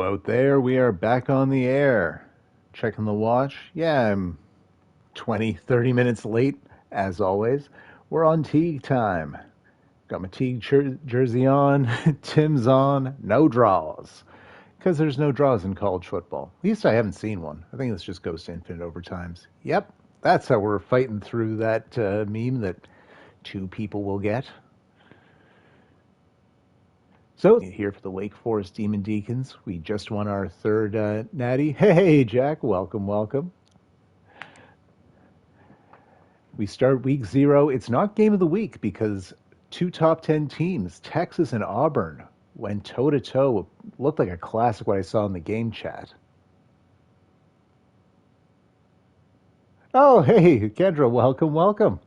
out there. We are back on the air. Checking the watch. Yeah, I'm 20, 30 minutes late, as always. We're on Teague time. Got my Teague jersey on. Tim's on. No draws. Because there's no draws in college football. At least I haven't seen one. I think this just goes to infinite overtimes. Yep, that's how we're fighting through that meme that two people will get. So, here for the Wake Forest Demon Deacons. We just won our third natty. Hey, Jack, welcome, welcome. We start week 0. It's not game of the week because two top 10 teams, Texas and Auburn, went toe-to-toe. It looked like a classic what I saw in the game chat. Oh, hey, Kendra, welcome, welcome.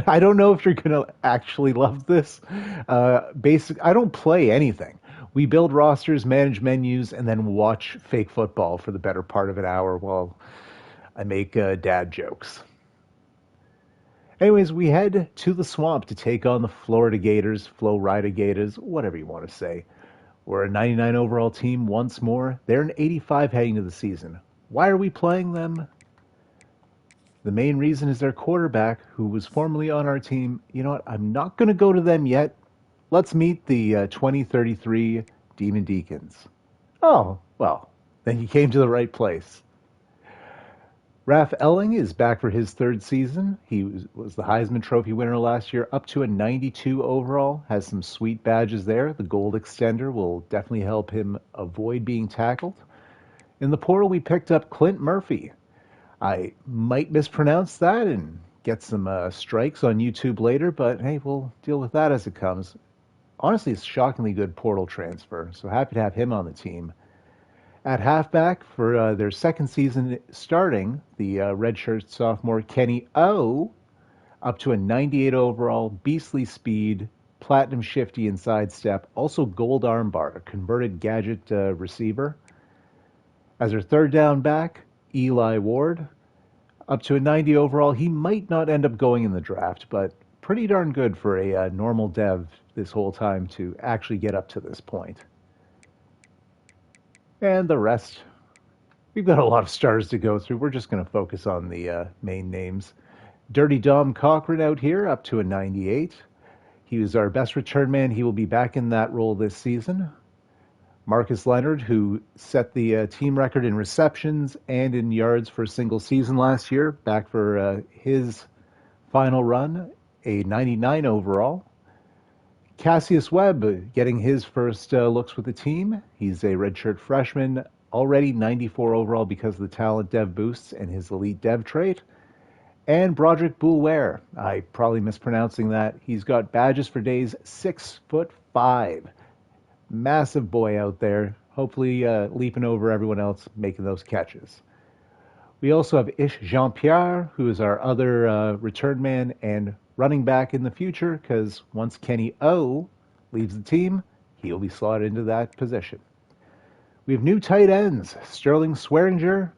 I don't know if you're going to actually love this. I don't play anything. We build rosters, manage menus, and then watch fake football for the better part of an hour while I make dad jokes. Anyways, we head to the swamp to take on the Florida Gators, Florida Gators, whatever you want to say. We're a 99 overall team once more. They're an 85 heading to the season. Why are we playing them? The main reason is their quarterback, who was formerly on our team. You know what? I'm not going to go to them yet. Let's meet the 2033 Demon Deacons. Oh, well, then you came to the right place. Raph Elling is back for his third season. He was the Heisman Trophy winner last year, up to a 92 overall. Has some sweet badges there. The gold extender will definitely help him avoid being tackled. In the portal, we picked up Clint Murphy. I might mispronounce that and get some strikes on YouTube later, but hey, we'll deal with that as it comes. Honestly, it's a shockingly good portal transfer, so happy to have him on the team. At halfback, for their second season starting, the redshirt sophomore Kenny O, up to a 98 overall, beastly speed, platinum shifty inside step, also gold armbar, a converted gadget receiver. As their third down back, Eli Ward, up to a 90 overall. He might not end up going in the draft, but pretty darn good for a normal dev this whole time to actually get up to this point. And the rest, we've got a lot of stars to go through. We're just going to focus on the main names. Dirty Dom Cochran out here, up to a 98. He was our best return man. He will be back in that role this season. Marcus Leonard, who set the team record in receptions and in yards for a single season last year, back for his final run, a 99 overall. Cassius Webb getting his first looks with the team. He's a redshirt freshman, already 94 overall because of the talent dev boosts and his elite dev trait. And Broderick Boulware, I probably mispronouncing that. He's got badges for days, 6'5". Massive boy out there, hopefully leaping over everyone else, making those catches. We also have Ish Jean-Pierre, who is our other return man and running back in the future, because once Kenny O leaves the team, he'll be slotted into that position. We have new tight ends, Sterling Swearinger,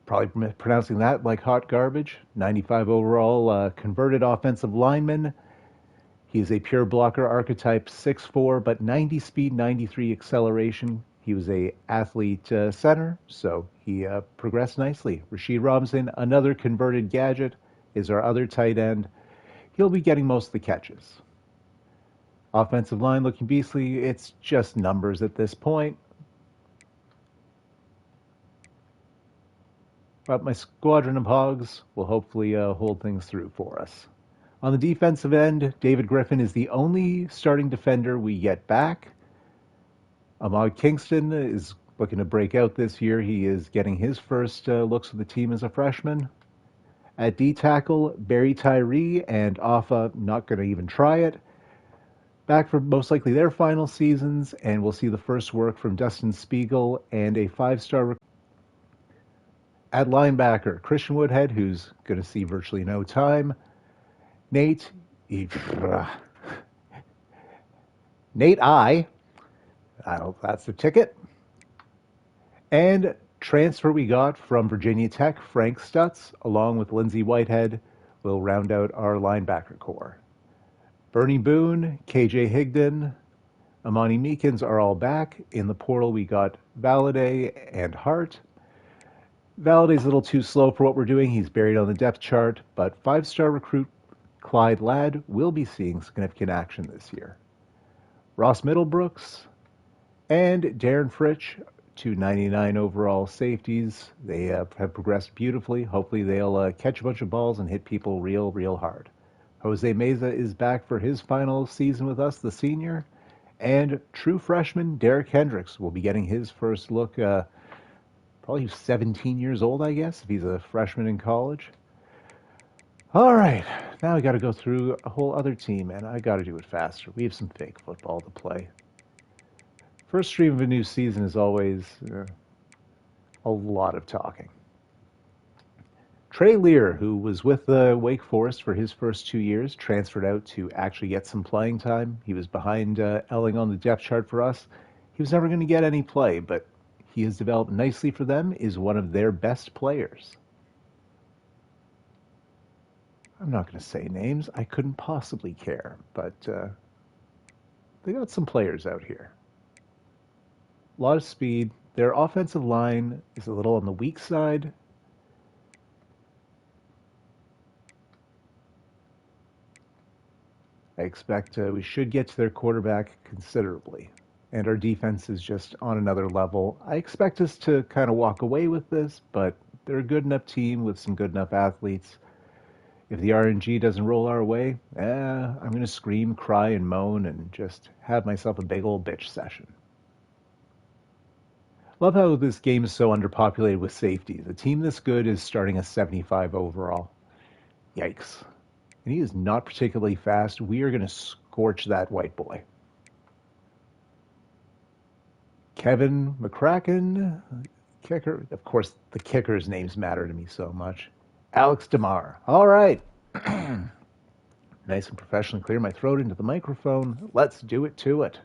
probably pronouncing that like hot garbage, 95 overall, converted offensive lineman. He's a pure blocker archetype, 6'4", but 90 speed, 93 acceleration. He was a athlete center, so he progressed nicely. Rasheed Robinson, another converted gadget, is our other tight end. He'll be getting most of the catches. Offensive line looking beastly. It's just numbers at this point. But my squadron of hogs will hopefully hold things through for us. On the defensive end, David Griffin is the only starting defender we get back. Ahmad Kingston is looking to break out this year. He is getting his first looks with the team as a freshman. At D-tackle, Barry Tyree and Offa, not going to even try it. Back for most likely their final seasons, and we'll see the first work from Dustin Spiegel and a 5-star. At linebacker, Christian Woodhead, who's going to see virtually no time. Nate I. That's the ticket. And transfer we got from Virginia Tech, Frank Stutz, along with Lindsey Whitehead, will round out our linebacker core. Bernie Boone, KJ Higdon, Amani Meekins are all back. In the portal, we got Valaday and Hart. Valaday's a little too slow for what we're doing. He's buried on the depth chart, but 5-star recruit Clyde Ladd will be seeing significant action this year. Ross Middlebrooks and Darren Fritsch, 299 overall safeties. They have progressed beautifully. Hopefully they'll catch a bunch of balls and hit people real hard. Jose Meza is back for his final season with us, the senior. And true freshman Derek Hendricks will be getting his first look, probably 17 years old, I guess, if he's a freshman in college. All right, now we got to go through a whole other team, and I got to do it faster. We have some fake football to play. First stream of a new season is always a lot of talking. Trey Lear, who was with Wake Forest for his first 2 years, transferred out to actually get some playing time. He was behind Elling on the depth chart for us. He was never going to get any play, but he has developed nicely for them, is one of their best players. I'm not going to say names. I couldn't possibly care, but they got some players out here. A lot of speed. Their offensive line is a little on the weak side. I expect we should get to their quarterback considerably. And our defense is just on another level. I expect us to kind of walk away with this, but they're a good enough team with some good enough athletes. If the RNG doesn't roll our way, I'm going to scream, cry, and moan and just have myself a big old bitch session. Love how this game is so underpopulated with safeties. A team this good is starting a 75 overall. Yikes. And he is not particularly fast. We are going to scorch that white boy. Kevin McCracken, kicker. Of course, the kicker's names matter to me so much. Alex DeMar. All right. Nice and professionally clear my throat into the microphone. Let's do it to it.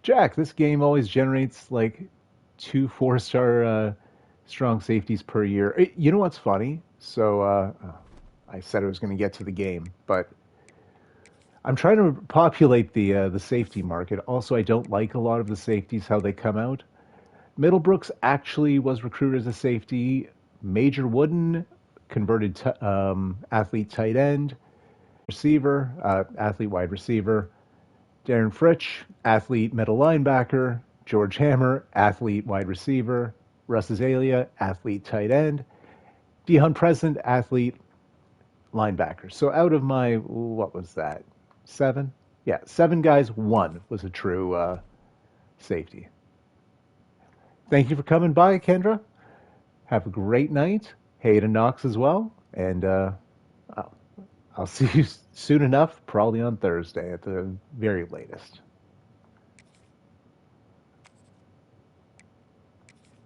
Jack, this game always generates like 2 4-star strong safeties per year. You know what's funny? So I said I was going to get to the game, but I'm trying to populate the safety market. Also, I don't like a lot of the safeties, how they come out. Middlebrooks actually was recruited as a safety. Major Wooden, converted athlete tight end. Receiver, athlete wide receiver. Darren Fritsch, athlete middle linebacker. George Hammer, athlete wide receiver. Russ Azalea, athlete tight end. Deion President, athlete linebacker. So out of my, what was that, 7? Yeah, 7 guys, 1 was a true safety. Thank you for coming by, Kendra. Have a great night. Hey to Knox as well. And I'll see you soon enough, probably on Thursday at the very latest.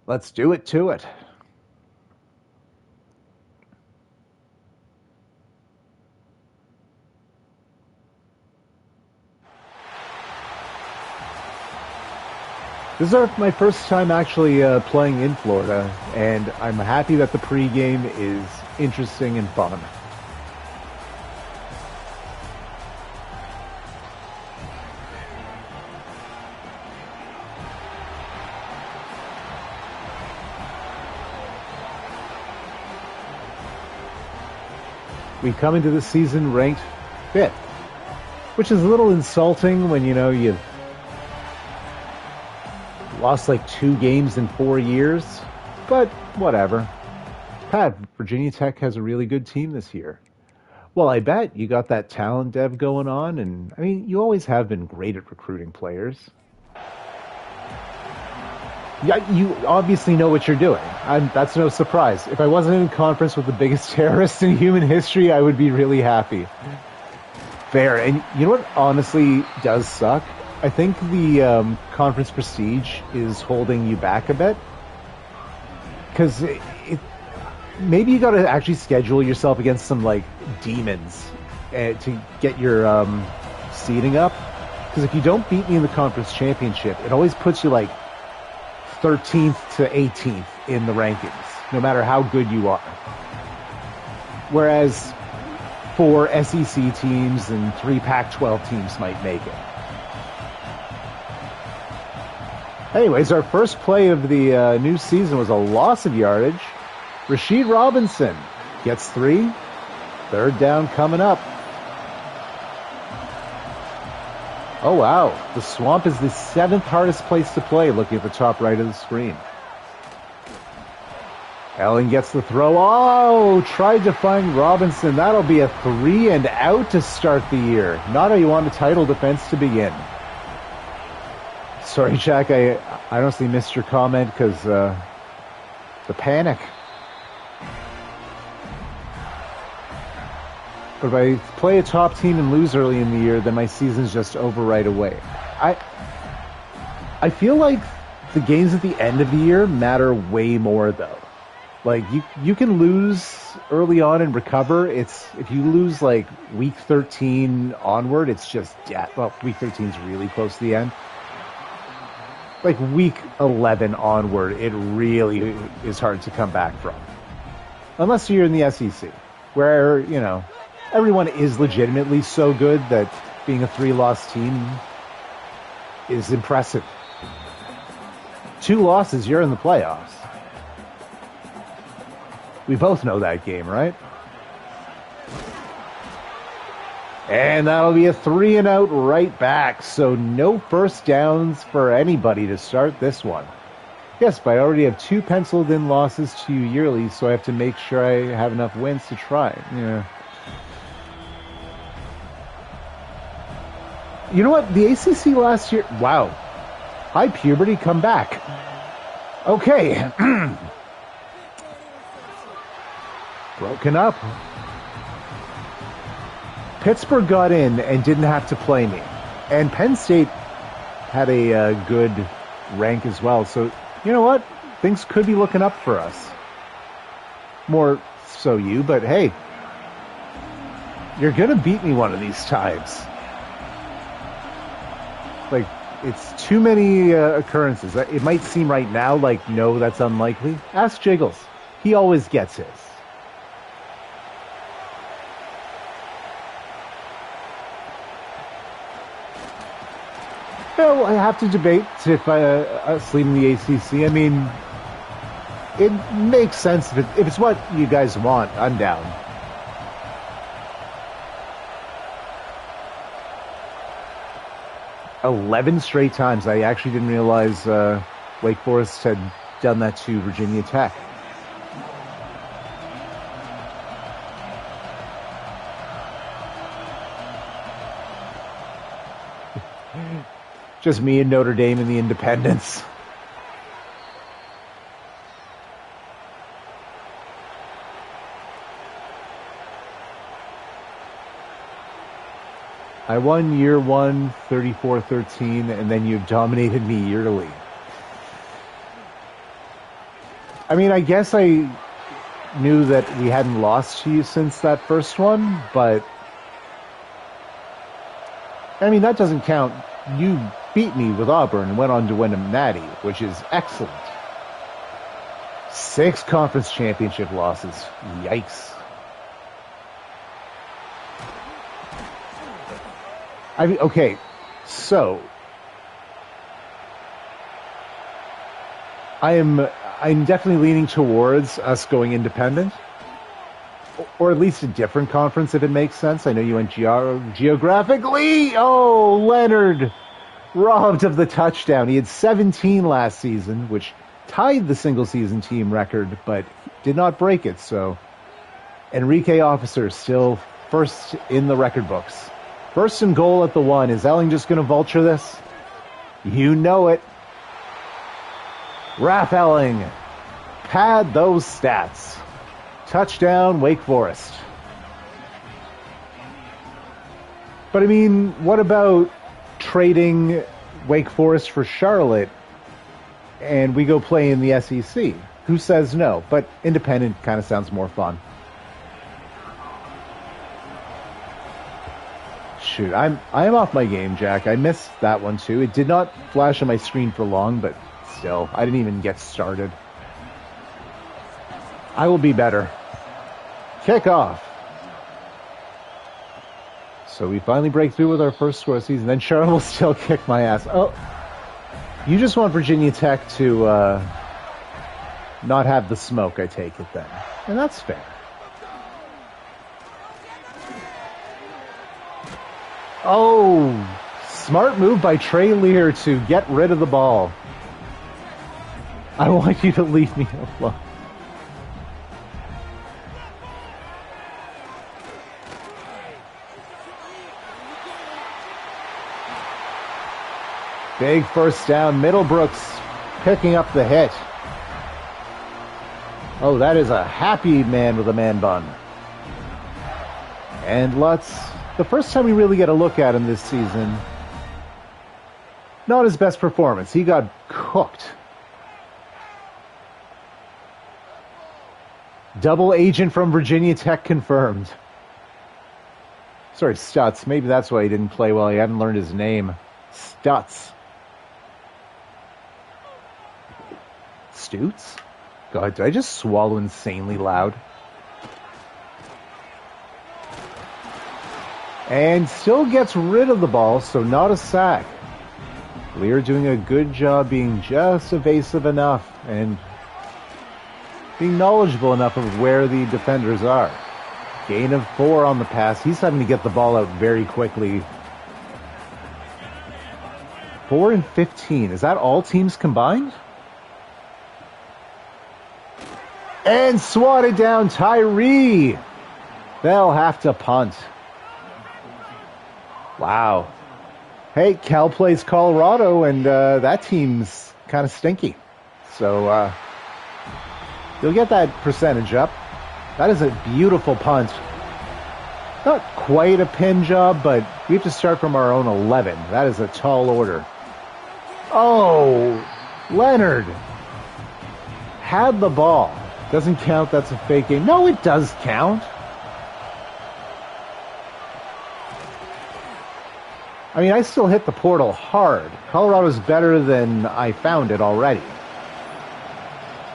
Let's do it to it. This is my first time actually playing in Florida, and I'm happy that the pregame is interesting and fun. We come into the season ranked 5th, which is a little insulting when, you know, you've lost like 2 games in 4 years, but whatever. Pat, Virginia Tech has a really good team this year. Well, I bet you got that talent dev going on, and I mean, you always have been great at recruiting players. Yeah, you obviously know what you're doing. That's no surprise. If I wasn't in conference with the biggest terrorist in human history, I would be really happy. Fair. And you know what honestly does suck? I think the conference prestige is holding you back a bit. Because maybe you got to actually schedule yourself against some, like, demons to get your seeding up. Because if you don't beat me in the conference championship, it always puts you, like, 13th to 18th in the rankings, no matter how good you are. Whereas 4 SEC teams and 3 Pac-12 teams might make it. Anyways, our first play of the new season was a loss of yardage. Rashid Robinson gets 3. Third down coming up. Oh, wow. The Swamp is the 7th hardest place to play, looking at the top right of the screen. Allen gets the throw. Oh, tried to find Robinson. That'll be a 3 and out to start the year. Not how you want a title defense to begin. Sorry, Jack, I honestly missed your comment because the panic. But if I play a top team and lose early in the year, then my season's just over right away. I feel like the games at the end of the year matter way more, though. Like, you can lose early on and recover. It's if you lose, like, week 13 onward, it's just, well, week 13 is really close to the end. Like, week 11 onward, it really is hard to come back from. Unless you're in the SEC, where, you know, everyone is legitimately so good that being a 3-loss team is impressive. 2 losses, you're in the playoffs. We both know that game, right? And that'll be a 3 and out right back. So no first downs for anybody to start this one. Yes, but I already have 2 penciled in losses to you yearly, so I have to make sure I have enough wins to try. Yeah. You know what? The ACC last year... Wow. High puberty, come back. Okay. Broken up. Pittsburgh got in and didn't have to play me. And Penn State had a good rank as well. So, you know what? Things could be looking up for us. More so you, but hey, you're going to beat me one of these times. Like, it's too many occurrences. It might seem right now like, no, that's unlikely. Ask Jiggles. He always gets his. Well, I have to debate if us leaving the ACC. I mean, it makes sense if it's what you guys want. I'm down. $11 straight times. I actually didn't realize Wake Forest had done that to Virginia Tech. Just me and Notre Dame and the Independents. I won year 1, 34-13, and then you've dominated me yearly. I mean, I guess I knew that we hadn't lost to you since that first one, but... I mean, that doesn't count. You beat me with Auburn and went on to win a Natty, which is excellent. 6 conference championship losses. Yikes. Okay, so I'm definitely leaning towards us going independent, or at least a different conference if it makes sense. I know you went geographically. Oh, Leonard robbed of the touchdown. He had 17 last season, which tied the single season team record, but did not break it. So Enrique Officer still first in the record books. First and goal at the 1. Is Elling just going to vulture this? You know it. Raph Elling. Pad those stats. Touchdown, Wake Forest. But I mean, what about trading Wake Forest for Charlotte and we go play in the SEC? Who says no? But independent kind of sounds more fun. Shoot, I am off my game, Jack. I missed that one too. It did not flash on my screen for long, but still, I didn't even get started. I will be better. Kick off. So we finally break through with our first score of the season. Then Charlotte will still kick my ass. Oh, You just want Virginia Tech to not have the smoke, I take it then. And that's fair. Oh, smart move by Trey Lear to get rid of the ball. I want you to leave me alone. Big first down. Middlebrooks picking up the hit. Oh, that is a happy man with a man bun. And the first time we really get a look at him this season, not his best performance. He got cooked. Double agent from Virginia Tech confirmed. Sorry, Stutz. Maybe that's why he didn't play well. He hadn't learned his name. Stutz. Stutz? God, did I just swallow insanely loud? And still gets rid of the ball, so not a sack. Lear doing a good job being just evasive enough and being knowledgeable enough of where the defenders are. Gain of 4 on the pass. He's having to get the ball out very quickly. 4 and 15. Is that all teams combined? And swatted down Tyree. They'll have to punt. Wow. Hey, Cal plays Colorado, and that team's kind of stinky. So you'll get that percentage up. That is a beautiful punt. Not quite a pin job, but we have to start from our own 11. That is a tall order. Oh, Leonard had the ball. Doesn't count, that's a fake game. No, it does count. I mean, I still hit the portal hard. Colorado's better than I found it already.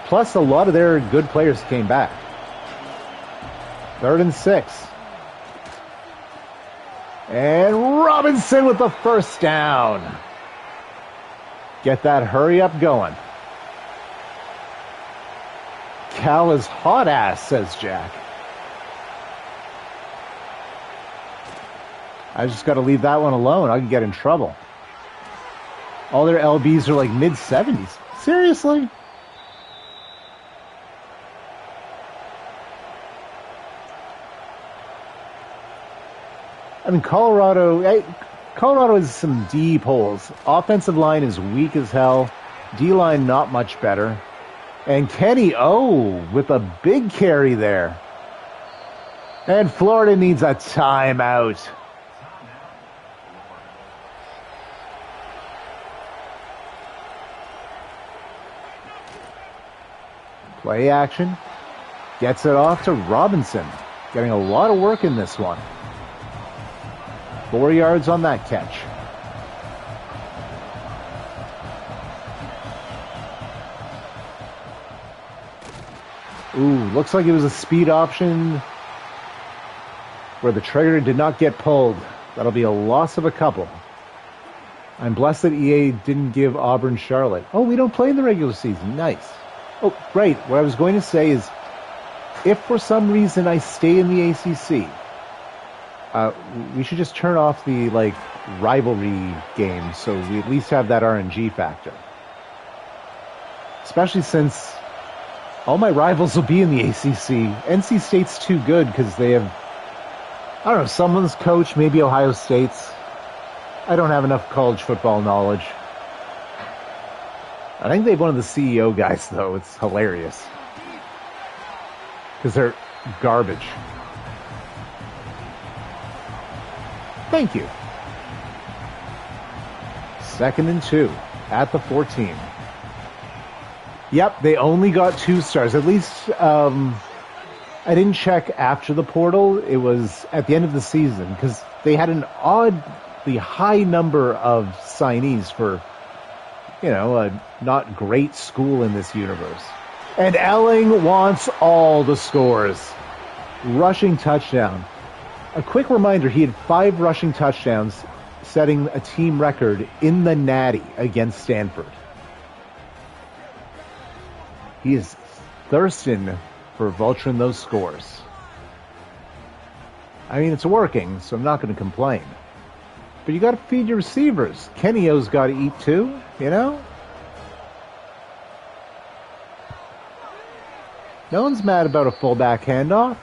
Plus, a lot of their good players came back. 3rd and 6. And Robinson with the first down. Get that hurry up going. Cal is hot ass, says Jack. I just got to leave that one alone. I can get in trouble. All their LBs are like mid-70s. Seriously? I mean, Colorado has some deep holes. Offensive line is weak as hell. D-line not much better. And Kenny O with a big carry there. And Florida needs a timeout. Play action. Gets it off to Robinson. Getting a lot of work in this one. 4 yards on that catch. Ooh, looks like it was a speed option where the trigger did not get pulled. That'll be a loss of a couple. I'm blessed that EA didn't give Auburn Charlotte. Oh, we don't play in the regular season. Nice. Oh, right. What I was going to say is, if for some reason I stay in the ACC, we should just turn off the rivalry games so we at least have that RNG factor. Especially since all my rivals will be in the ACC. NC State's too good because they have, I don't know, someone's coach, maybe Ohio State's. I don't have enough college football knowledge. I think they have one of the CEO guys, though. It's hilarious. Because they're garbage. Thank you. 2nd and 2 at the 14. Yep, they only got 2 stars. At least I didn't check after the portal. It was at the end of the season because they had an oddly high number of signees for, a not great school in this universe. And Elling wants all the scores. Rushing touchdown. A quick reminder, he had 5 rushing touchdowns, setting a team record in the Natty against Stanford. He is thirsting for vulturing those scores. I mean, it's working, so I'm not going to complain. But you got to feed your receivers. Kenny O's got to eat too, you know? No one's mad about a fullback handoff.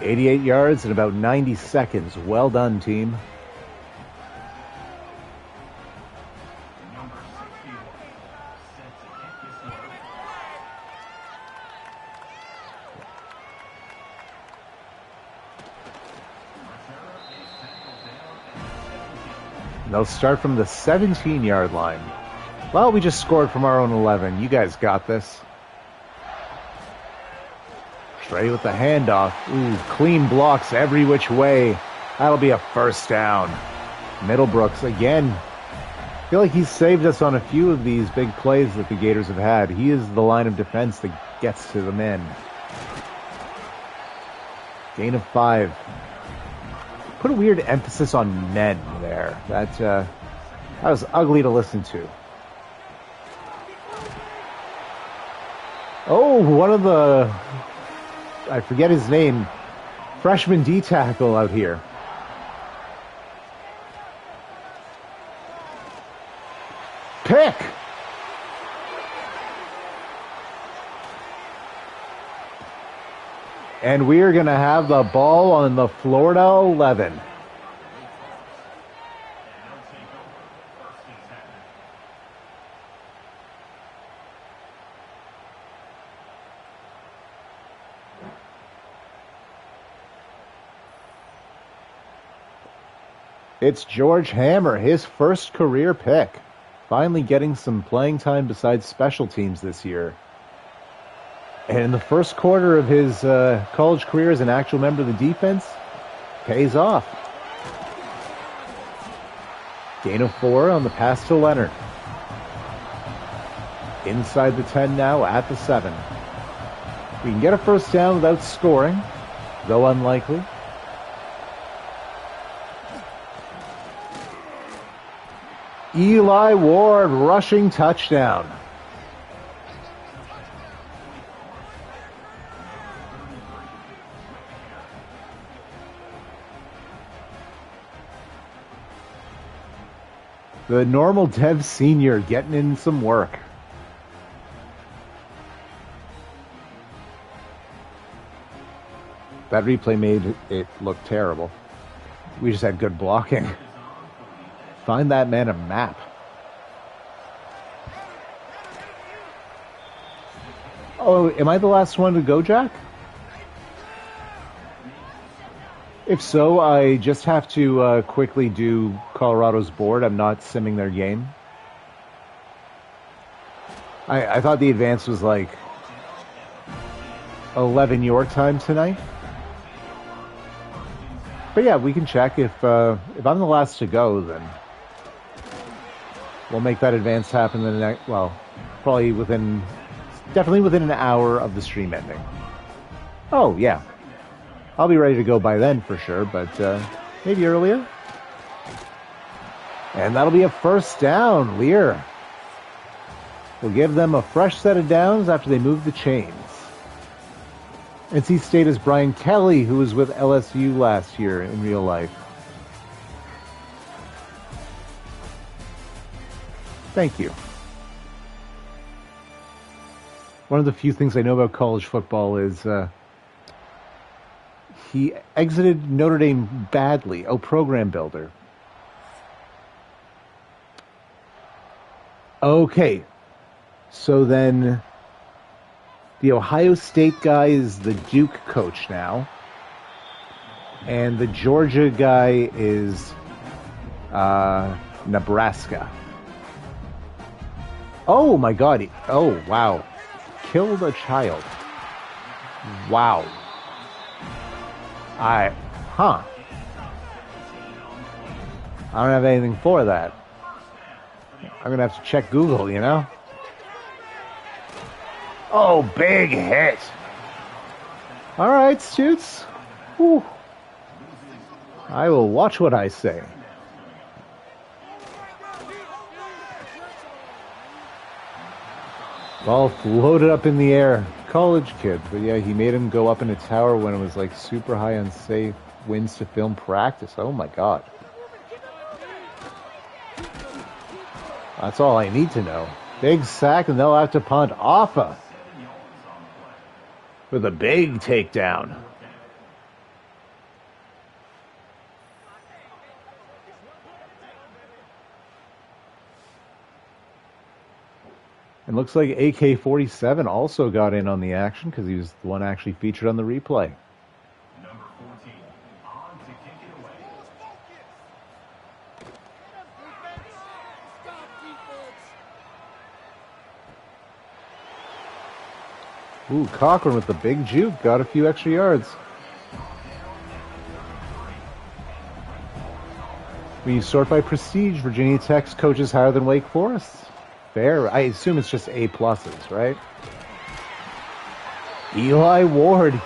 88 yards in about 90 seconds. Well done, team. They'll start from the 17-yard line. Well, we just scored from our own 11. You guys got this. Straight with the handoff. Ooh, clean blocks every which way. That'll be a first down. Middlebrooks again. I feel like he's saved us on a few of these big plays that the Gators have had. He is the line of defense that gets to the men. Gain of 5. Put a weird emphasis on men there. That was ugly to listen to. Oh, one of the... I forget his name. Freshman D-tackle out here. Pick! And we are going to have the ball on the Florida 11. It's George Hammer, his first career pick. Finally getting some playing time besides special teams this year. And in the first quarter of his college career as an actual member of the defense, pays off. Gain of 4 on the pass to Leonard. Inside the 10 now, at the 7. We can get a first down without scoring, though unlikely. Eli Ward, rushing touchdown. The normal dev senior getting in some work. That replay made it look terrible. We just had good blocking. Find that man a map. Oh, am I the last one to go, Jack? If so, I just have to quickly do Colorado's board. I'm not simming their game. I thought the advance was like 11 your time tonight. But yeah, we can check. If I'm the last to go, then we'll make that advance happen in the next, well, probably definitely within an hour of the stream ending. Oh, yeah. I'll be ready to go by then for sure, but maybe earlier. And that'll be a first down. Lear will give them a fresh set of downs after they move the chains. NC State is Brian Kelly, who was with LSU last year in real life. Thank you. One of the few things I know about college football is he exited Notre Dame badly. Oh, program builder. Okay. So then the Ohio State guy is the Duke coach now. And the Georgia guy is Nebraska. Oh my God. Oh, wow. Killed a child. Wow. I don't have anything for that. I'm going to have to check Google, you know? Oh, big hit. All right, Stutes. Whew. I will watch what I say. Ball floated up in the air. College kid. But yeah, he made him go up in a tower when it was like super high unsafe. Winds to film practice. Oh my god. That's all I need to know. Big sack and they'll have to punt. Offa with a big takedown. And looks like AK-47 also got in on the action because he was the one actually featured on the replay. Number 14, on to kick it away. Ooh, Cochran with the big juke. Got a few extra yards. We sort by prestige. Virginia Tech's coaches higher than Wake Forest. Fair. I assume it's just A pluses, right? Eli Ward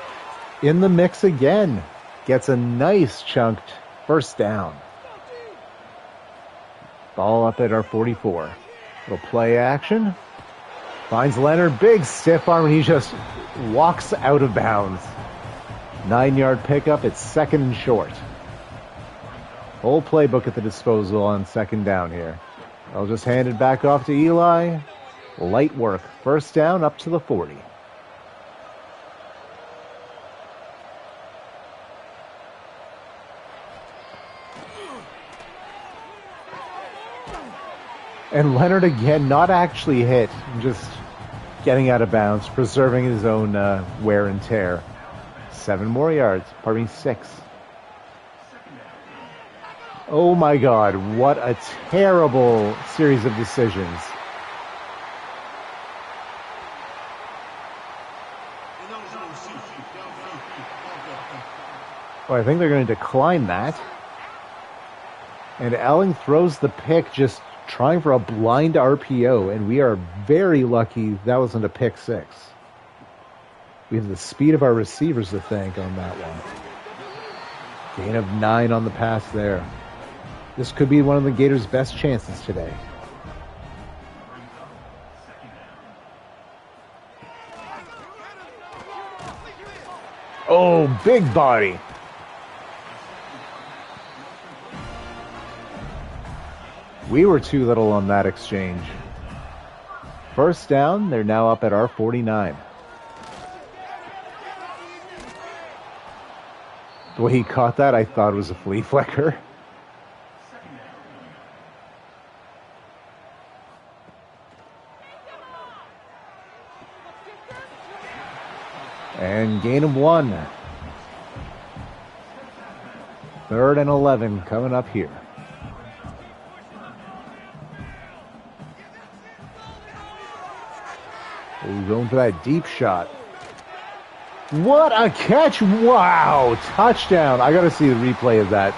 in the mix again. Gets a nice chunked first down. Ball up at our 44. Little play action. Finds Leonard. Big stiff arm and he just walks out of bounds. 9-yard pickup. It's second and short. Whole playbook at the disposal on second down here. I'll just hand it back off to Eli. Light work. First down up to the 40. And Leonard again, not actually hit, just getting out of bounds, preserving his own wear and tear. 7 more yards. Pardon me, 6. Oh my God, what a terrible series of decisions. Well, I think they're going to decline that. And Elling throws the pick, just trying for a blind RPO, and we are very lucky that wasn't a pick 6. We have the speed of our receivers to thank on that one. Gain of 9 on the pass there. This could be one of the Gators' best chances today. Oh, big body. We were too little on that exchange. First down, they're now up at our 49. The way he caught that, I thought it was a flea flicker. And gain of 1. 3rd and 11 coming up here. We're going for that deep shot. What a catch! Wow! Touchdown! I gotta see the replay of that.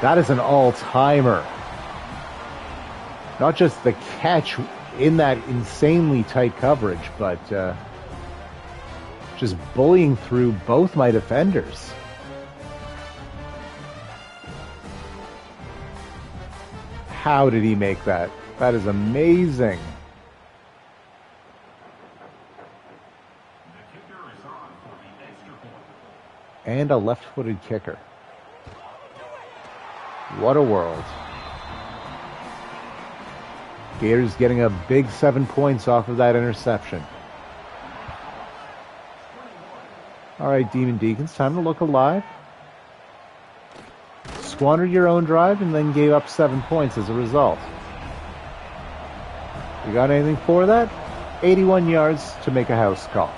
That is an all-timer. Not just the catch in that insanely tight coverage, but just bullying through both my defenders. How did he make that? That is amazing. And a left-footed kicker. What a world. Gators getting a big 7 points off of that interception. All right, Deacons, time to look alive. Squandered your own drive and then gave up 7 points as a result. You got anything for that? 81 yards to make a house call.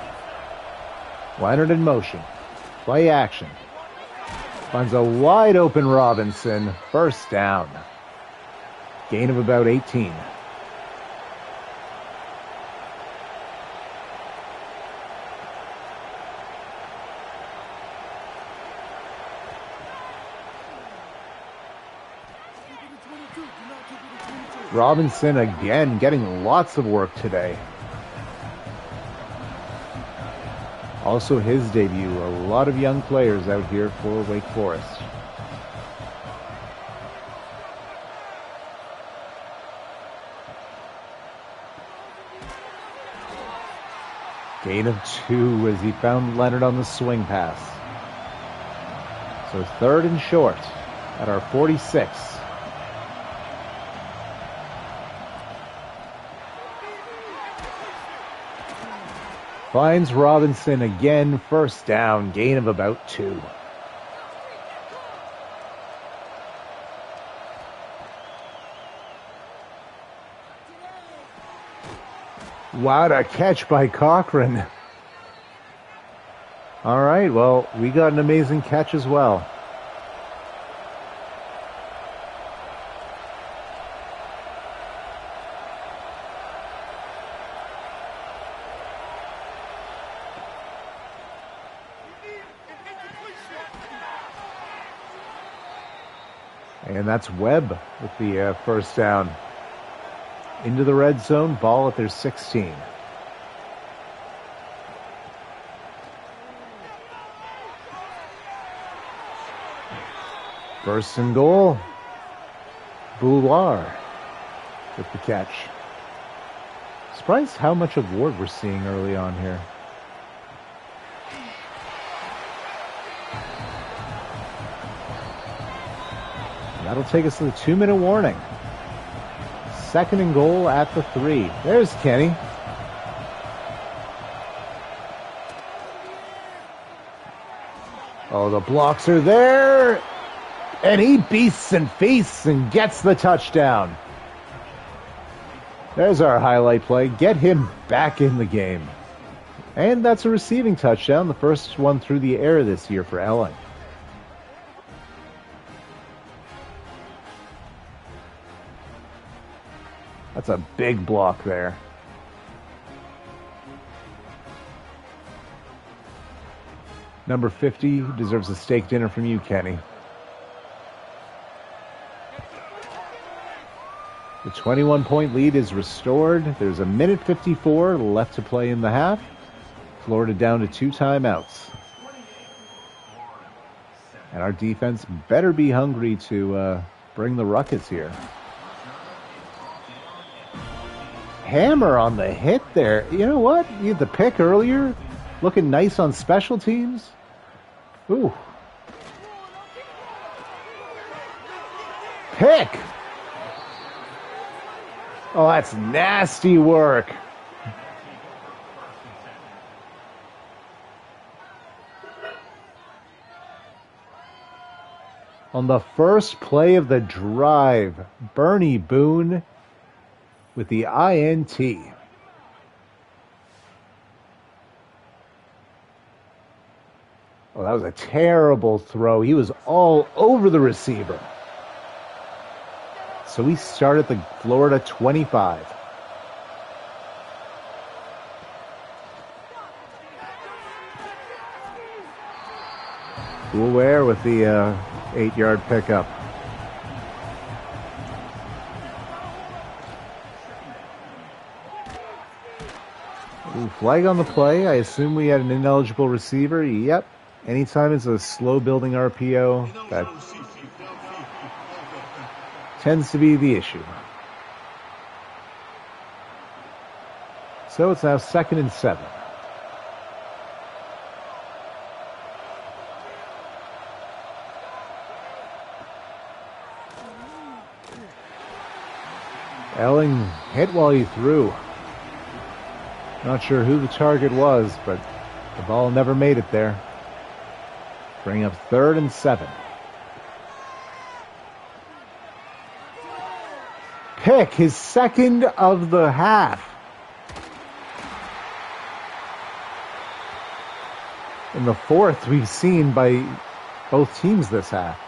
Leonard in motion. Play action. Finds a wide open Robinson. First down. Gain of about 18. Robinson again getting lots of work today. Also his debut, a lot of young players out here for Wake Forest. Gain of 2 as he found Leonard on the swing pass. So 3rd and short at our 46. Finds Robinson again, 1st down, gain of about 2. What a catch by Cochran. All right, well, we got an amazing catch as well. And that's Webb with the 1st down. Into the red zone, ball at their 16. First and goal. Bouloir with the catch. Surprised how much of Ward we're seeing early on here. That'll take us to the 2-minute warning. 2nd and goal at the 3. There's Kenny. Oh, the blocks are there. And he beasts and feasts and gets the touchdown. There's our highlight play. Get him back in the game. And that's a receiving touchdown. The first one through the air this year for Ellen. That's a big block there. Number 50 deserves a steak dinner from you, Kenny. The 21-point lead is restored. There's 1:54 left to play in the half. Florida down to 2 timeouts. And our defense better be hungry to bring the ruckus here. Hammer on the hit there. You know what? You had the pick earlier. Looking nice on special teams. Ooh. Pick. Oh, that's nasty work. On the first play of the drive, Bernie Boone with the INT. Oh, that was a terrible throw. He was all over the receiver. So we start at the Florida 25. Ware with the 8-yard pickup. Ooh, flag on the play. I assume we had an ineligible receiver. Yep. Anytime it's a slow-building RPO, that tends to be the issue. So it's now 2nd and 7. Elling hit while he threw. Not sure who the target was, but the ball never made it there. Bring up 3rd and 7. Pick, his 2nd of the half. And the 4th we've seen by both teams this half.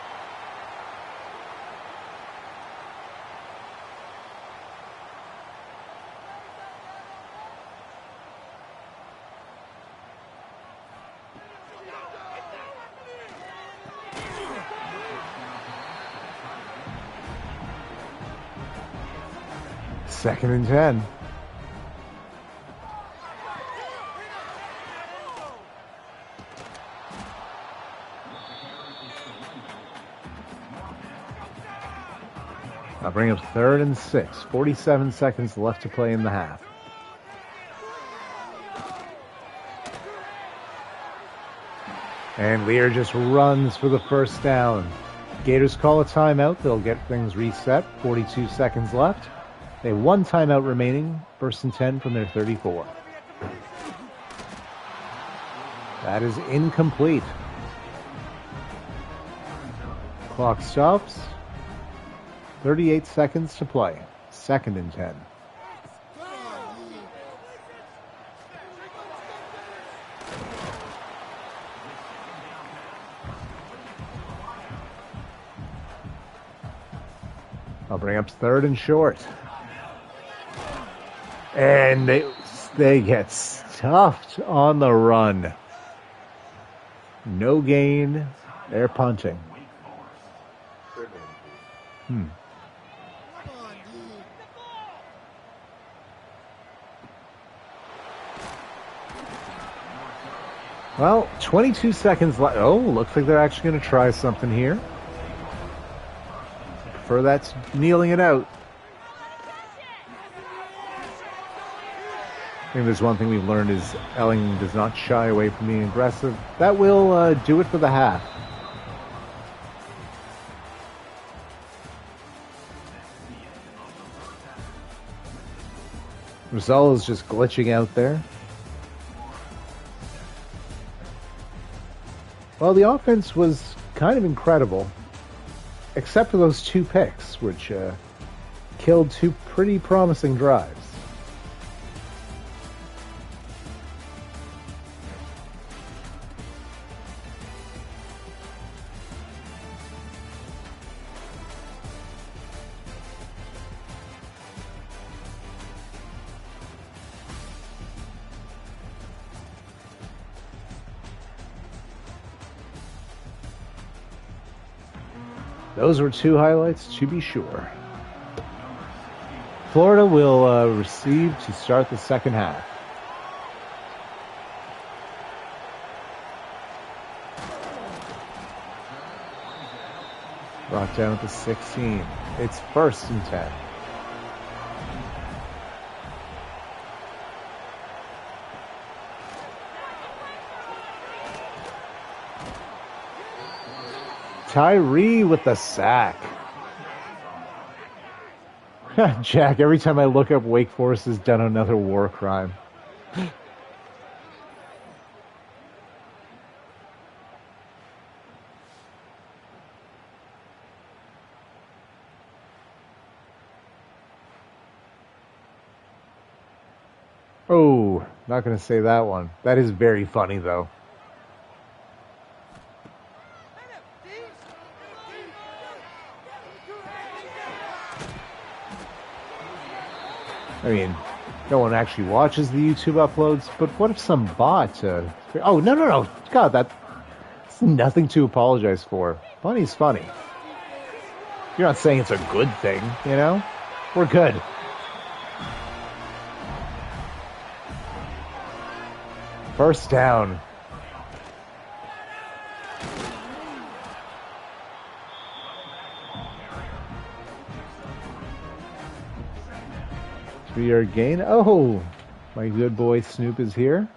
Second and 10. I'll bring up 3rd and 6. 47 seconds left to play in the half. And Lear just runs for the first down. Gators call a timeout. They'll get things reset. 42 seconds left. They have one timeout remaining. 1st and 10 from their 34. That is incomplete. Clock stops. 38 seconds to play. 2nd and 10. I'll bring up 3rd and short. And they get stuffed on the run. No gain. They're punting. Well, 22 seconds left. Oh, looks like they're actually going to try something here. For that's kneeling it out. I think there's one thing we've learned is Elling does not shy away from being aggressive. That will do it for the half. Rizal is just glitching out there. Well, the offense was kind of incredible, except for those 2 picks, which killed 2 pretty promising drives. Those were 2 highlights, to be sure. Florida will receive to start the second half. Brought down at the 16. It's 1st and 10. Tyree with the sack. Jack, every time I look up, Wake Forest has done another war crime. Oh, not going to say that one. That is very funny, though. I mean, no one actually watches the YouTube uploads, but what if some bot... oh, no. God, that's nothing to apologize for. Funny's funny. You're not saying it's a good thing, you know? We're good. First down. Three-yard gain. Oh, my good boy Snoop is here.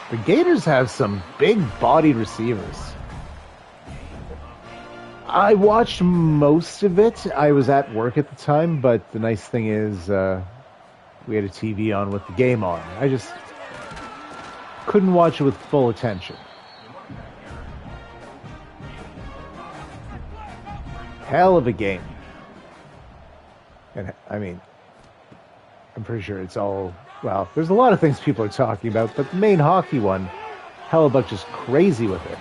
The Gators have some big-bodied receivers. I watched most of it. I was at work at the time, but the nice thing is we had a TV on with the game on. I just couldn't watch it with full attention. Hell of a game. And I mean, I'm pretty sure it's all, well, there's a lot of things people are talking about, but the main hockey one, Hellebuck just crazy with it.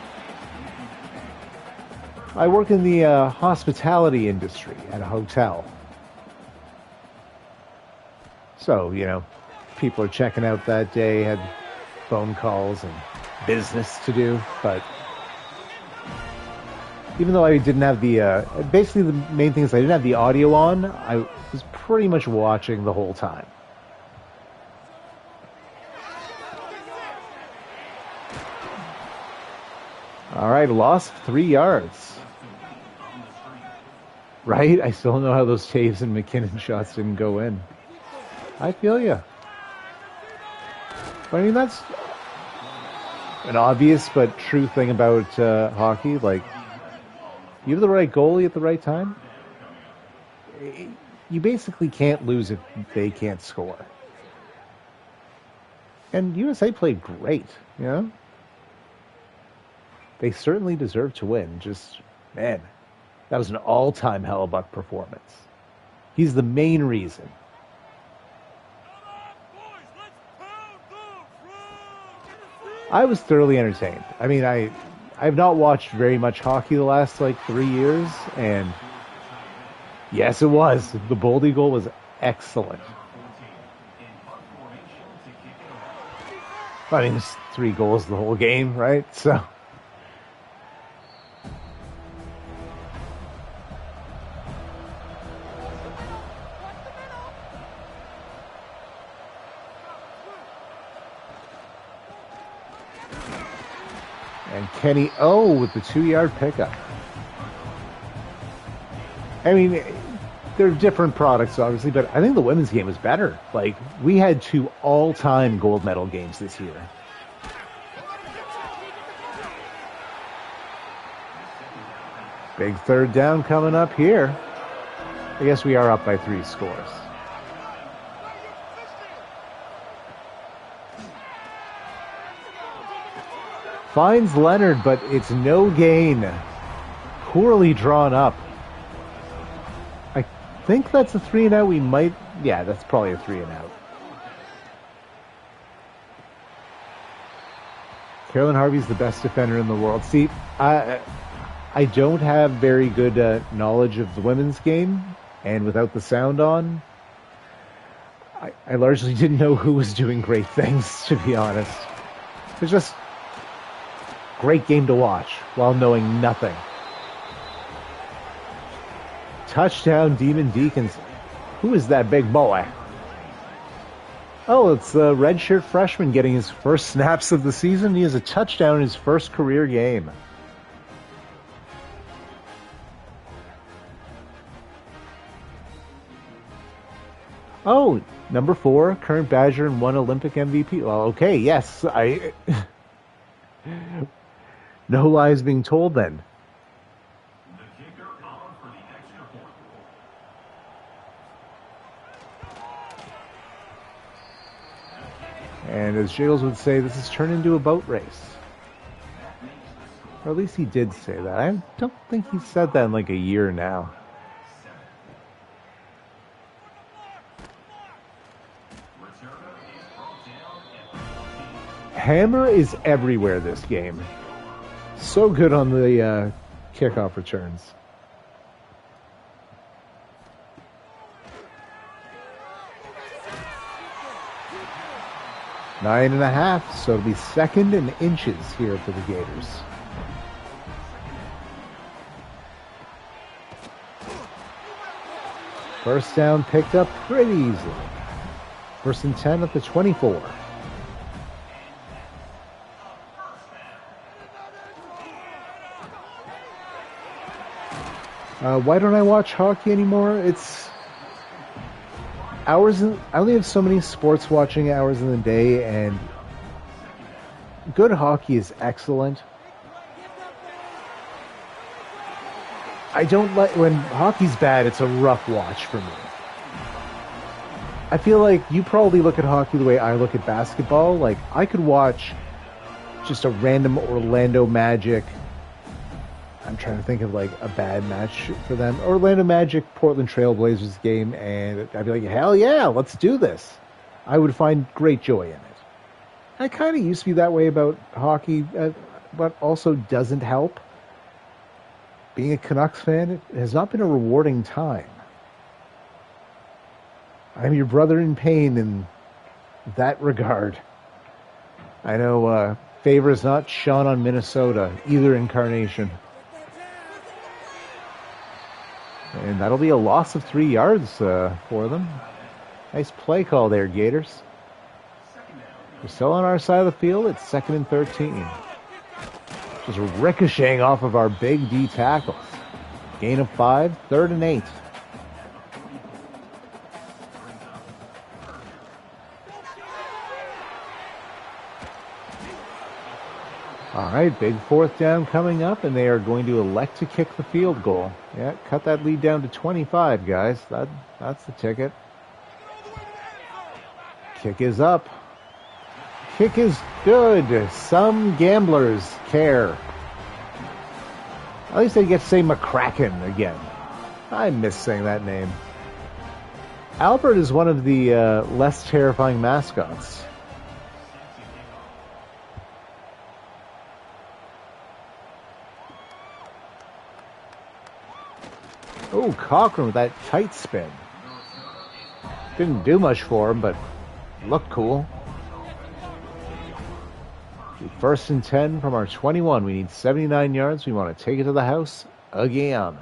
I work in the hospitality industry at a hotel. So, you know, people are checking out that day, had phone calls and business to do, but even though I didn't have the, basically the main thing is I didn't have the audio on, I was pretty much watching the whole time. All right, lost 3 yards. Right? I still don't know how those Taves and McKinnon shots didn't go in. I feel ya. But I mean, that's an obvious but true thing about hockey. Like, you have the right goalie at the right time, you basically can't lose if they can't score. And USA played great, you know? They certainly deserve to win. Just, man, that was an all-time Hellebuck performance. He's the main reason. I was thoroughly entertained. I mean, I've not watched very much hockey the last, 3 years, and yes, it was. The Boldy goal was excellent. I mean, it's 3 goals the whole game, right? So... And Kenny O with the 2-yard pickup. I mean, they're different products, obviously, but I think the women's game was better. Like, we had 2 all-time gold medal games this year. Big third down coming up here. I guess we are up by 3 scores. Finds Leonard, but it's no gain. Poorly drawn up. I think that's a 3-and-out. We might... Yeah, that's probably a 3-and-out. Carolyn Harvey's the best defender in the world. See, I don't have very good knowledge of the women's game, and without the sound on, I largely didn't know who was doing great things, to be honest. It's just... great game to watch while knowing nothing. Touchdown, Demon Deacons. Who is that big boy? Oh, it's the redshirt freshman getting his first snaps of the season. He has a touchdown in his first career game. Oh, number 4, current Badger and 1 Olympic MVP. Well, okay, yes, no lies being told then. The kicker on for the extra point. And as Jiggles would say, this has turned into a boat race. Or at least he did say that. I don't think he said that in like a year now. Hammer is everywhere this game. So good on the kickoff returns. Nine and a half, so it'll be 2nd and inches here for the Gators. First down picked up pretty easily. 1st and 10 at the 24. Why don't I watch hockey anymore? It's hours. I only have so many sports watching hours in the day, and good hockey is excellent. I don't like when hockey's bad. It's a rough watch for me. I feel like you probably look at hockey the way I look at basketball. Like, I could watch just a random Orlando Magic. I'm trying to think of like a bad match for them. Orlando Magic, Portland Trailblazers game, and I'd be like, hell yeah, let's do this. I would find great joy in it. I kind of used to be that way about hockey, but also doesn't help. Being a Canucks fan, it has not been a rewarding time. I'm your brother in pain in that regard. I know favor is not shone on Minnesota, either incarnation. And that'll be a loss of 3 yards for them. Nice play call there, Gators. We're still on our side of the field. It's 2nd and 13. Just ricocheting off of our big D tackles. Gain of 5, 3rd and 8. All right, big fourth down coming up, and they are going to elect to kick the field goal. Yeah, cut that lead down to 25, guys. That's the ticket. Kick is up. Kick is good. Some gamblers care. At least they get to say McCracken again. I miss saying that name. Albert is one of the less terrifying mascots. Oh, Cochran with that tight spin. Didn't do much for him, but looked cool. First and 10 from our 21. We need 79 yards. We want to take it to the house again.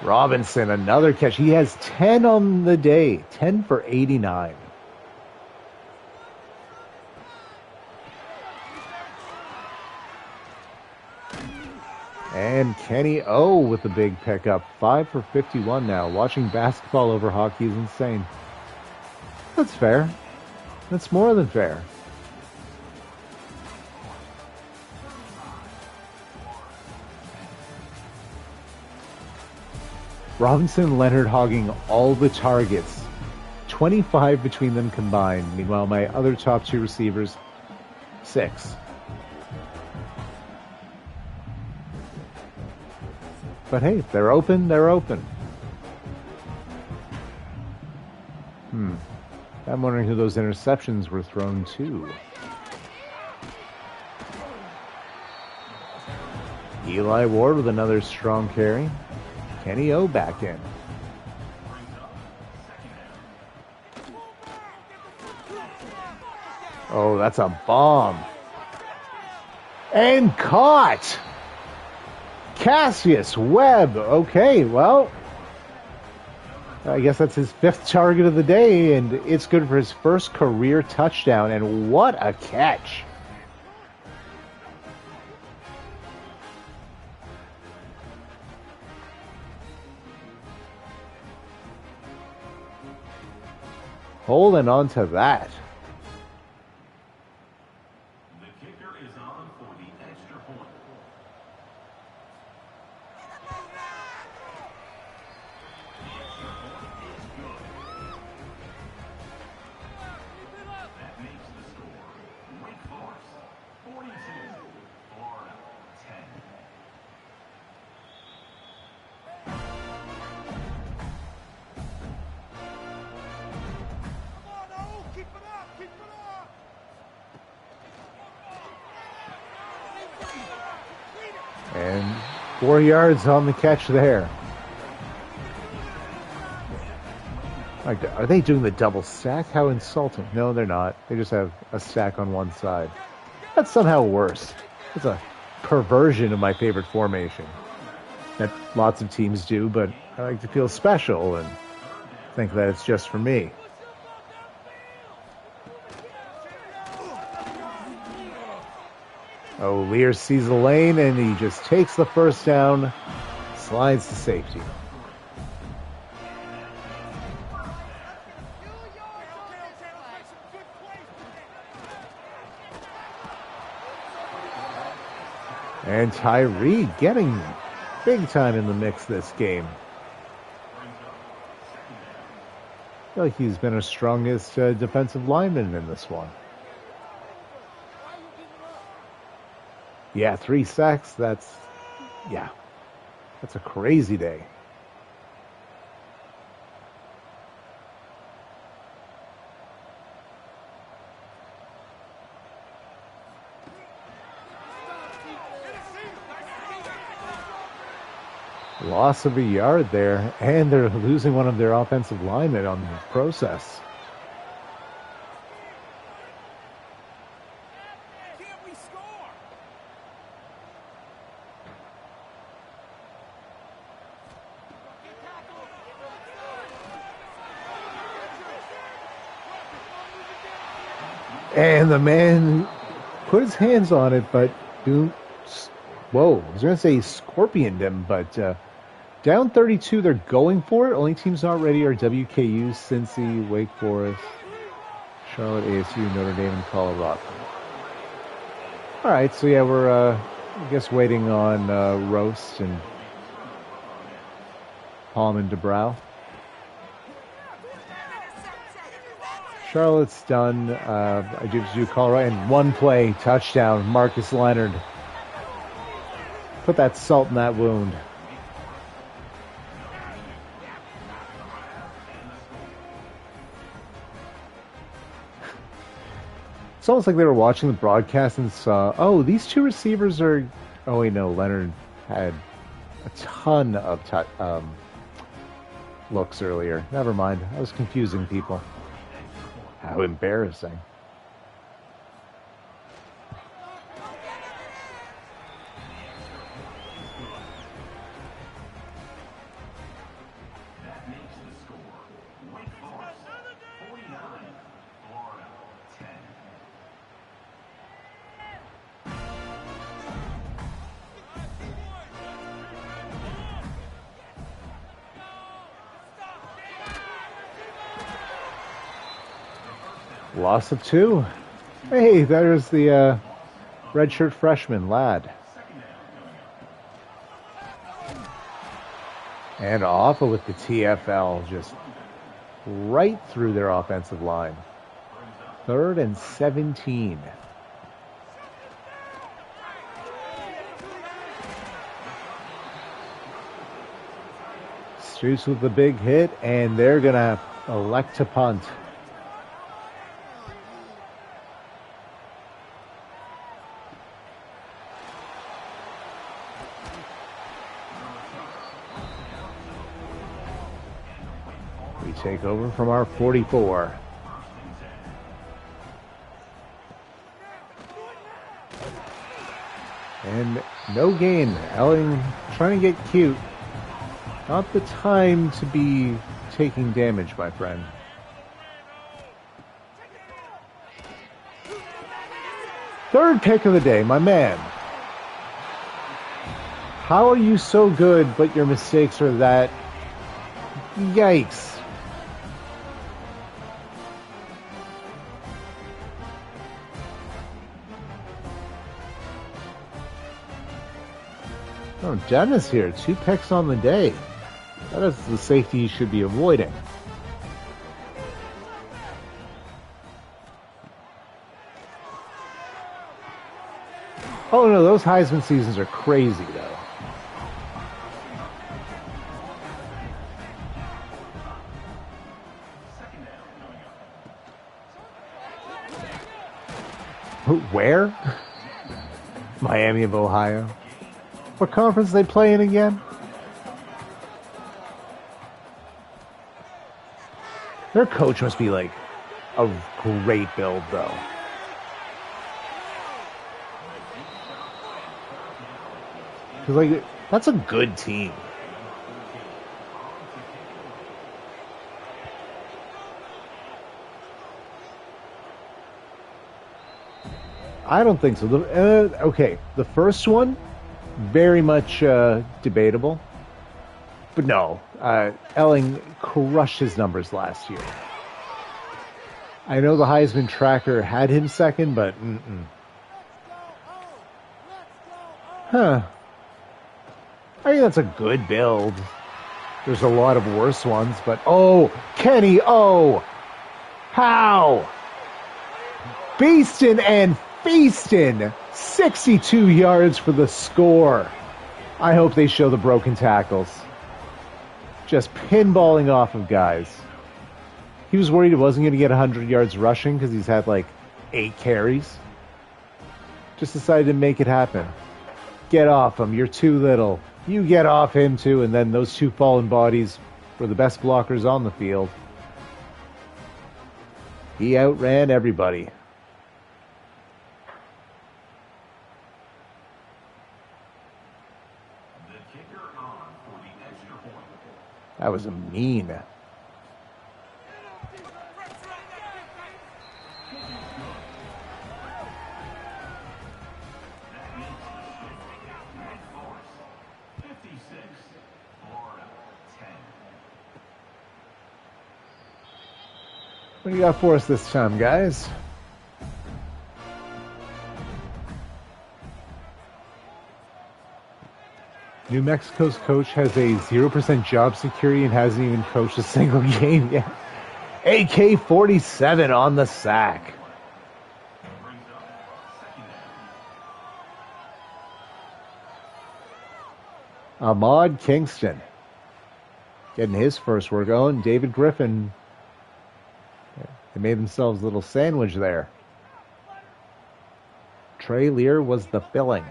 Robinson, another catch. He has 10 on the day. 10 for 89. And Kenny O with the big pickup. 5 for 51 now. Watching basketball over hockey is insane. That's fair. That's more than fair. Robinson and Leonard hogging all the targets. 25 between them combined. Meanwhile, my other top two receivers, 6. But hey, if they're open, they're open. I'm wondering who those interceptions were thrown to. Eli Ward with another strong carry. Kenny O back in. Oh, that's a bomb. And caught! Cassius Webb. Okay, well, I guess that's his 5th target of the day, and it's good for his first career touchdown, and what a catch. Holding on to that. The kicker is on for the extra point. The extra point is good. That makes the score Wake Forest 42, Florida 10. And 4 yards on the catch there. Like, are they doing the double stack? How insulting. No, they're not. They just have a stack on one side. That's somehow worse. It's a perversion of my favorite formation that lots of teams do, but I like to feel special and think that it's just for me. Oh, Lear sees the lane, and he just takes the first down, slides to safety. And Tyree getting big time in the mix this game. I feel like he's been our strongest defensive lineman in this one. Yeah, 3 sacks, that's a crazy day. Loss of a yard there, and they're losing one of their offensive linemen on the process. And the man put his hands on it, but whoa, I was going to say he scorpioned him, but Down 32, they're going for it. Only teams not ready are WKU, Cincy, Wake Forest, Charlotte, ASU, Notre Dame, and Colorado. All right, so yeah, we're, I guess, waiting on Roast and Palm and DeBrow. Charlotte's done. I do Colorado, and one play, touchdown, Marcus Leonard. Put that salt in that wound. It's almost like they were watching the broadcast and saw, oh, these two receivers are... Oh, wait, no, Leonard had a ton of looks earlier. Never mind. I was confusing people. How embarrassing. That makes the score. Wake Forest 49, Florida 10. Loss of 2. Hey, there's the redshirt freshman, Ladd. And Offa with the TFL, just right through their offensive line. 3rd and 17. Streets with the big hit, and they're going to elect to punt. We take over from our 44. And no gain. Elling trying to get cute. Not the time to be taking damage, my friend. Third pick of the day, my man. How are you so good, but your mistakes are that... Yikes. Oh, Dennis here. 2 picks on the day. That is the safety you should be avoiding. Oh no, those Heisman seasons are crazy though. Where? Miami of Ohio. What conference are they playing again? Their coach must be like a great build, though. Because, like, that's a good team. I don't think so. Okay, the first one, very much debatable. But no, Elling crushed his numbers last year. I know the Heisman tracker had him second, but Huh. I think that's a good build. There's a lot of worse ones, but oh, Kenny, oh! How? Beastin' and feastin'! 62 yards for the score. I hope they show the broken tackles. Just pinballing off of guys. He was worried he wasn't going to get 100 yards rushing because he's had like 8 carries. Just decided to make it happen. Get off him. You're too little. You get off him too. And then those 2 fallen bodies were the best blockers on the field. He outran everybody. That was a mean. What do you got for us this time, guys? New Mexico's coach has a 0% job security and hasn't even coached a single game yet. AK-47 on the sack. Ahmad Kingston getting his first work on. David Griffin. They made themselves a little sandwich there. Trey Lear was the filling.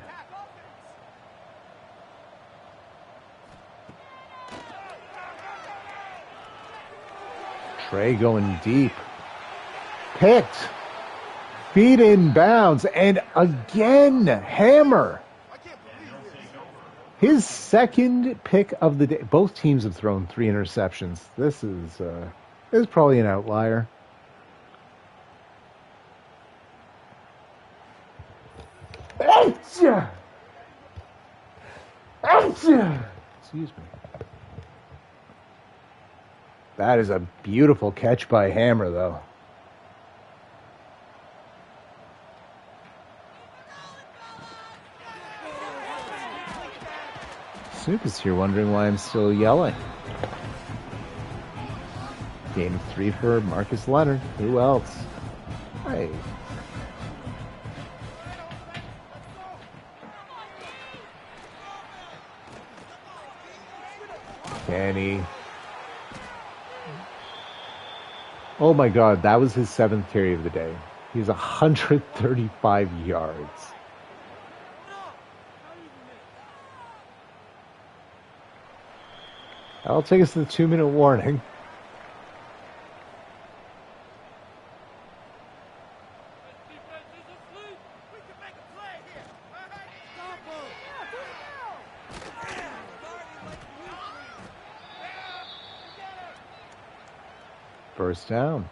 Trey going deep. Picked. Feet in bounds. And again, Hammer. His second pick of the day. Both teams have thrown 3 interceptions. This is probably an outlier. Excuse me. That is a beautiful catch by Hammer, though. Snoop is here wondering why I'm still yelling. Gain of 3 for Marcus Leonard. Who else? Hey. Kenny. Oh my God, that was his 7th carry of the day. He's 135 yards. That'll take us to the 2-minute warning. First down.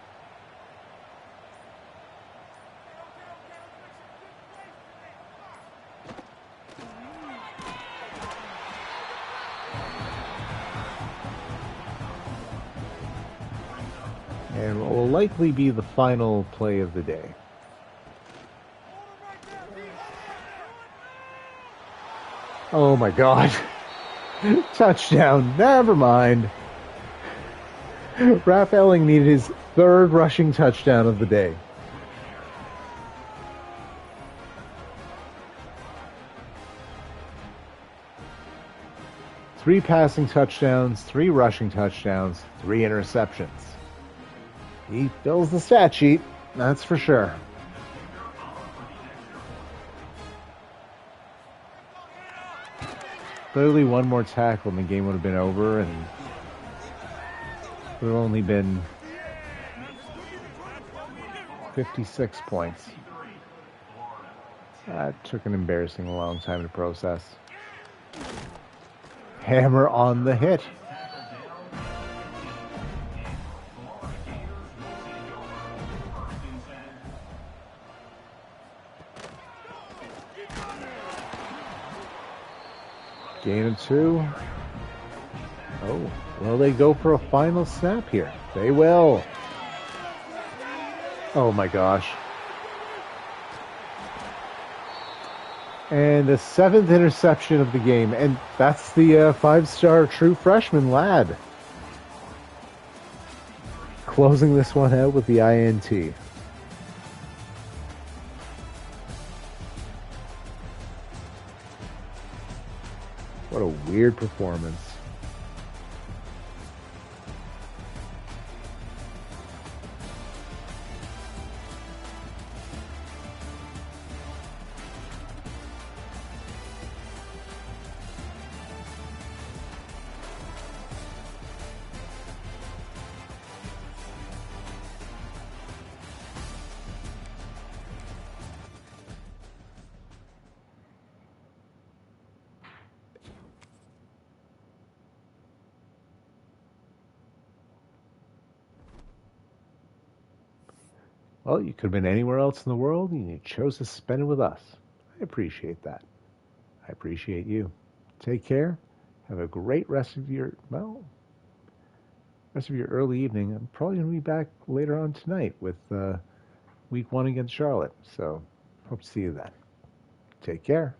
And what will likely be the final play of the day. Oh my God. Touchdown. Never mind. Raph Elling needed his 3rd rushing touchdown of the day. Three passing touchdowns, 3 rushing touchdowns, 3 interceptions. He fills the stat sheet, that's for sure. Clearly one more tackle and the game would have been over, and it would have only been 56 points. That took an embarrassing long time to process. Hammer on the hit. Gain of 2. Oh, will they go for a final snap here? They will. Oh my gosh. And the 7th interception of the game. And that's the 5-star true freshman lad. Closing this one out with the INT. What a weird performance. Well, you could have been anywhere else in the world, and you chose to spend it with us. I appreciate that. I appreciate you. Take care. Have a great rest of your, well, rest of your early evening. I'm probably going to be back later on tonight with week 1 against Charlotte. So hope to see you then. Take care.